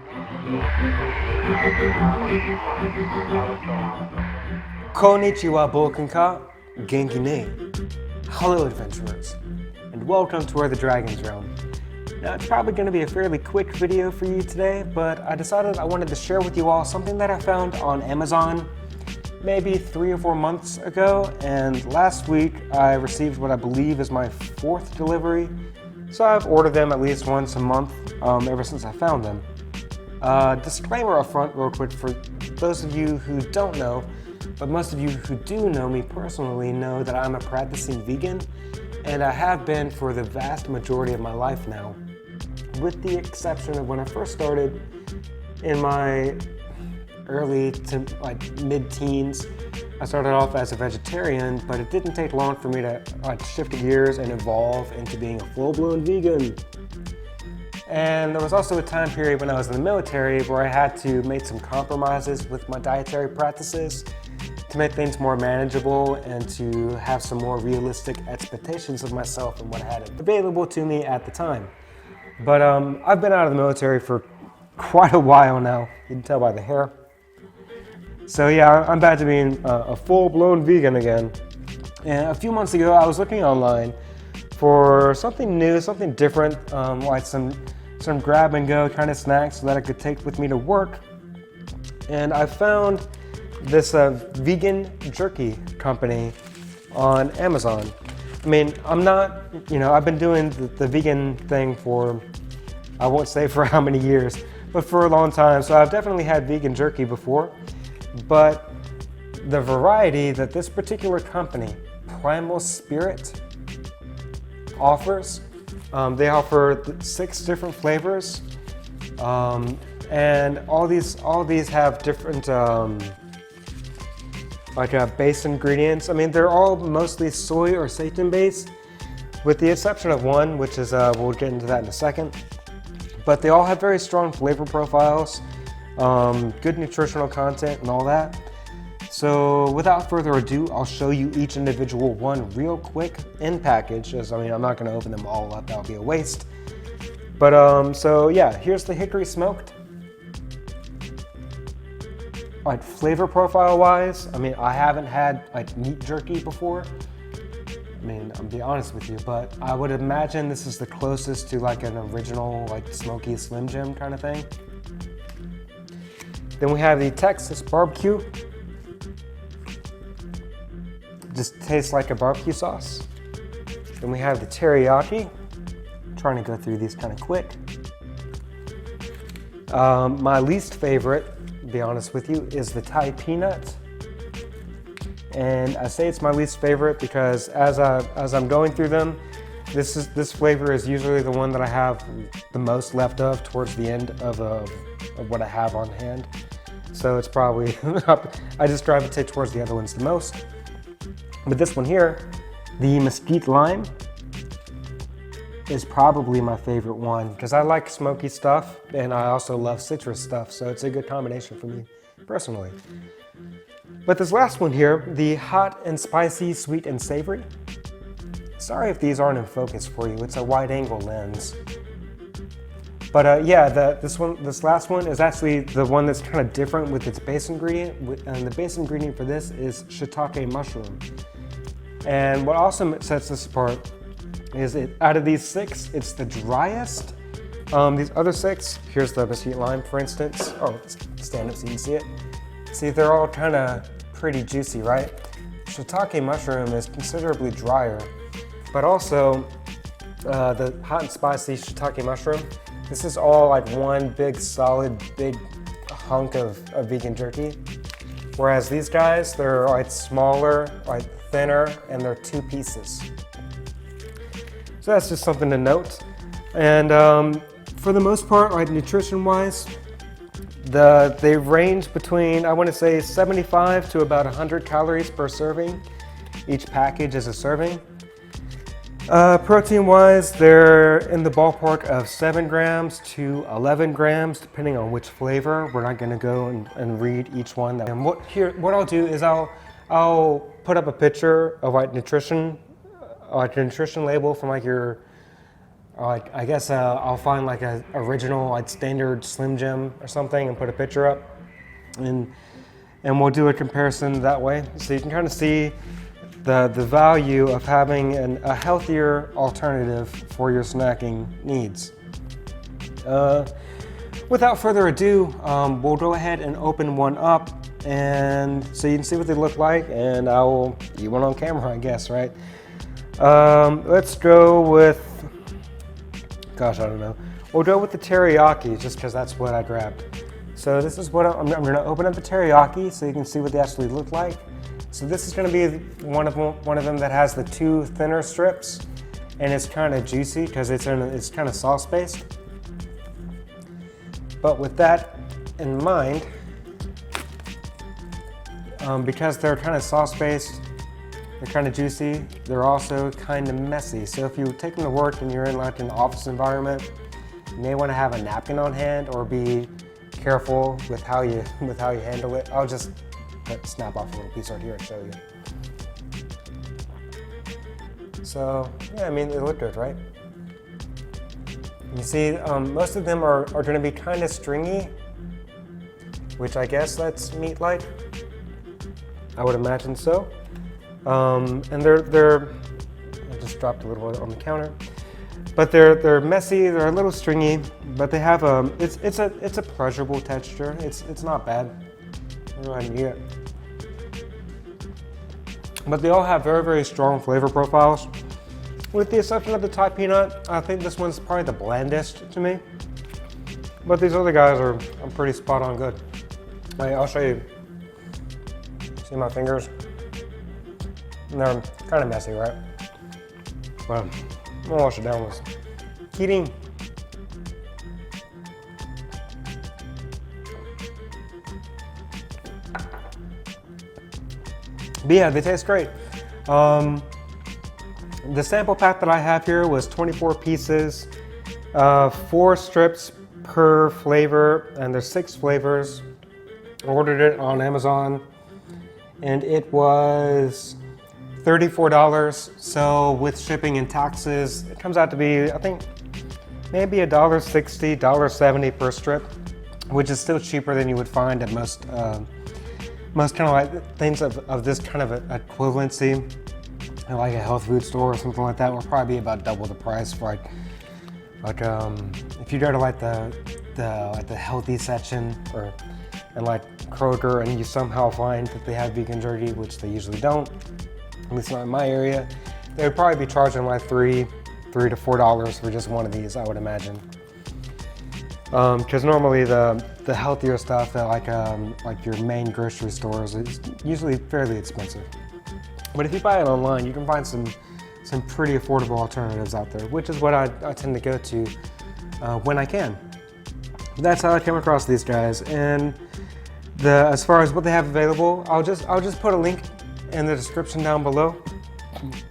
こんにちは冒険家, Genki ne. Hello adventurers, and welcome to Where the Dragons Roam. Now it's probably going to be a fairly quick video for you today, but I decided I wanted to share with you all something that I found on Amazon maybe 3 or 4 months ago, and last week I received what I believe is my 4th delivery, so I've ordered them at least once a month ever since I found them. Disclaimer up front real quick for those of you who don't know, but most of you who do know me personally know that I'm a practicing vegan, and I have been for the vast majority of my life now, with the exception of when I first started in my early to mid-teens. I started off as a vegetarian, but it didn't take long for me to shift gears and evolve into being a full-blown vegan. And there was also a time period when I was in the military where I had to make some compromises with my dietary practices to make things more manageable and to have some more realistic expectations of myself and what I had available to me at the time. But I've been out of the military for quite a while now. You can tell by the hair. So yeah, I'm back to being a full-blown vegan again. And a few months ago, I was looking online for something new, something different, like some grab-and-go kind of snacks that I could take with me to work. And I found this vegan jerky company on Amazon. I mean, I'm not, I've been doing the vegan thing for, I won't say for how many years, but for a long time. So I've definitely had vegan jerky before. But the variety that this particular company, Primal Spirit, offers, they offer 6 different flavors, and all these have different base ingredients. I mean, they're all mostly soy or seitan based, with the exception of one, which is we'll get into that in a second. But they all have very strong flavor profiles, good nutritional content and all that. So without further ado, I'll show you each individual one real quick in package, as I'm not going to open them all up, that would be a waste. But so yeah, here's the hickory smoked. Flavor profile wise, I haven't had meat jerky before. I'll be honest with you, but I would imagine this is the closest to an original smoky Slim Jim kind of thing. Then we have the Texas barbecue. Just tastes like a barbecue sauce. Then we have the teriyaki. I'm trying to go through these kind of quick. My least favorite, to be honest with you, is the Thai peanut. And I say it's my least favorite because as I'm going through them, this flavor is usually the one that I have the most left of towards the end of what I have on hand. So it's probably, I just gravitate towards the other ones the most. But this one here, the Mesquite Lime, is probably my favorite one because I like smoky stuff and I also love citrus stuff, so it's a good combination for me personally. But this last one here, the hot and spicy, sweet and savory. Sorry if these aren't in focus for you, it's a wide angle lens. But yeah, this last one is actually the one that's kind of different with its base ingredient, and the base ingredient for this is shiitake mushroom. And what also sets this apart is out of these 6, it's the driest. These other 6, here's the Mesquite Lime for instance. Oh, stand up so you can see it. See, they're all kind of pretty juicy, right? Shiitake mushroom is considerably drier, but also the hot and spicy shiitake mushroom, this is all one big solid big hunk of vegan jerky. Whereas these guys, they're smaller, thinner, and they're 2 pieces. So that's just something to note. And for the most part, nutrition-wise, they range between, I want to say, 75 to about 100 calories per serving. Each package is a serving. Protein-wise, they're in the ballpark of 7 grams to 11 grams, depending on which flavor. We're not going to go and read each one. And what I'll do is I'll put up a picture of nutrition label from your Like, I guess I'll find like a original, like standard Slim Jim or something and put a picture up, and we'll do a comparison that way, so you can kind of see the value of having a healthier alternative for your snacking needs. Without further ado, we'll go ahead and open one up, and so you can see what they look like, and I will eat one on camera, I guess, right? Let's go with, gosh, I don't know. We'll go with the teriyaki, just because that's what I grabbed. So this is what I'm going to open up the teriyaki so you can see what they actually look like. So this is going to be one of them that has the two thinner strips, and it's kind of juicy because it's kind of sauce based. But with that in mind, because they're kind of sauce based, they're kind of juicy, they're also kind of messy. So if you take them to work and you're in like an office environment, you may want to have a napkin on hand or be careful with how you handle it. I'll just snap off a little piece right here and show you. So yeah, I mean, they look good, right? You see, most of them are going to be kind of stringy, which I guess that's meat-like. I would imagine so. And they're I just dropped a little on the counter, but they're messy. They're a little stringy, but they have it's a pleasurable texture. It's not bad. Go ahead and eat it. But they all have very, very strong flavor profiles. With the exception of the Thai peanut, I think this one's probably the blandest to me. But these other guys are pretty spot on good. I'll show you. See my fingers? And they're kind of messy, right? But I'm gonna wash it down with heating. But yeah, they taste great. The sample pack that I have here was 24 pieces, 4 strips per flavor, and there's 6 flavors. I ordered it on Amazon, and it was $34. So with shipping and taxes, it comes out to be, I think, maybe $1.60, $1.70 per strip, which is still cheaper than you would find at most kind of like things of this kind of equivalency, like a health food store or something like that, will probably be about double the price for like if you go to like the healthy section and like Kroger, and you somehow find that they have vegan jerky, which they usually don't, at least not in my area, they would probably be charging like $3 to $4 for just one of these, I would imagine. Because normally the healthier stuff at like your main grocery stores is usually fairly expensive. But if you buy it online, you can find some pretty affordable alternatives out there, which is what I tend to go to when I can. That's how I came across these guys. And as far as what they have available, I'll just put a link in the description down below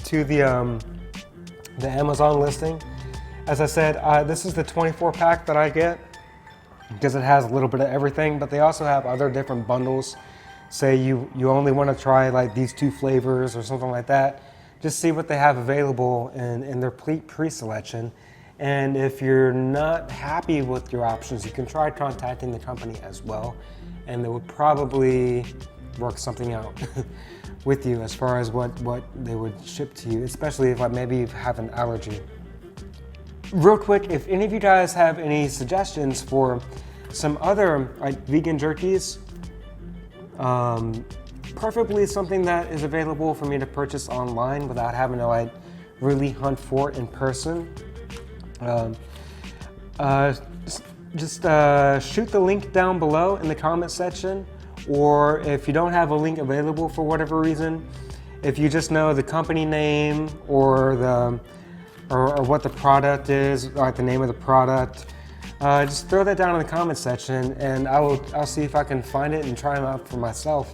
to the Amazon listing. As I said, this is the 24 pack that I get because it has a little bit of everything, but they also have other different bundles. Say you only want to try like these 2 flavors or something like that. Just see what they have available in their pre-selection. And if you're not happy with your options, you can try contacting the company as well, and they would probably work something out with you as far as what they would ship to you, especially if maybe you have an allergy. Real quick, if any of you guys have any suggestions for some other like vegan jerkies, preferably something that is available for me to purchase online without having to like really hunt for it in person, just shoot the link down below in the comment section, or if you don't have a link available for whatever reason, if you just know the company name or what the product is, like the name of the product, just throw that down in the comment section, and I'll see if I can find it and try them out for myself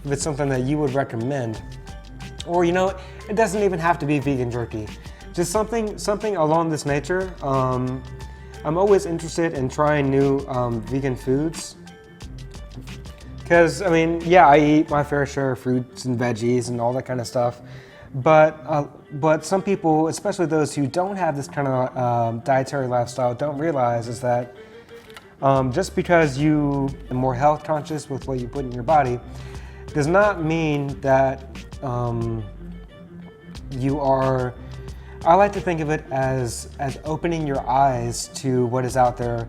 if it's something that you would recommend. Or it doesn't even have to be vegan jerky, just something along this nature. I'm always interested in trying new vegan foods, because I mean, yeah, I eat my fair share of fruits and veggies and all that kind of stuff, But some people, especially those who don't have this kind of dietary lifestyle, don't realize is that just because you are more health conscious with what you put in your body does not mean that you are, I like to think of it as opening your eyes to what is out there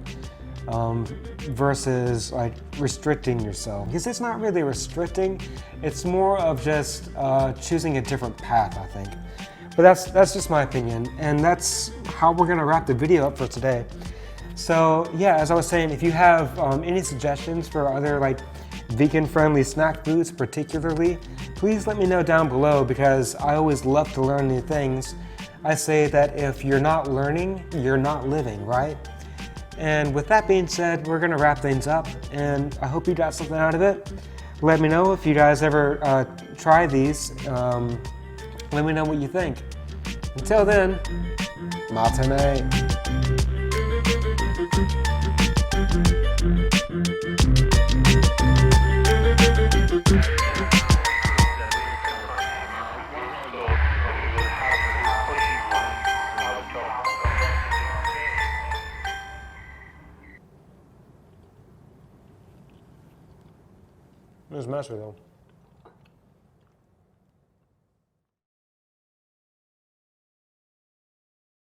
versus like restricting yourself. Because it's not really restricting, it's more of just choosing a different path, I think. But that's just my opinion, and that's how we're gonna wrap the video up for today. So yeah, as I was saying, if you have any suggestions for other like vegan-friendly snack foods particularly, please let me know down below, because I always love to learn new things. I say that if you're not learning, you're not living, right? And with that being said, we're gonna wrap things up, and I hope you got something out of it. Let me know if you guys ever try these. Let me know what you think. Until then, matane. It was messy though.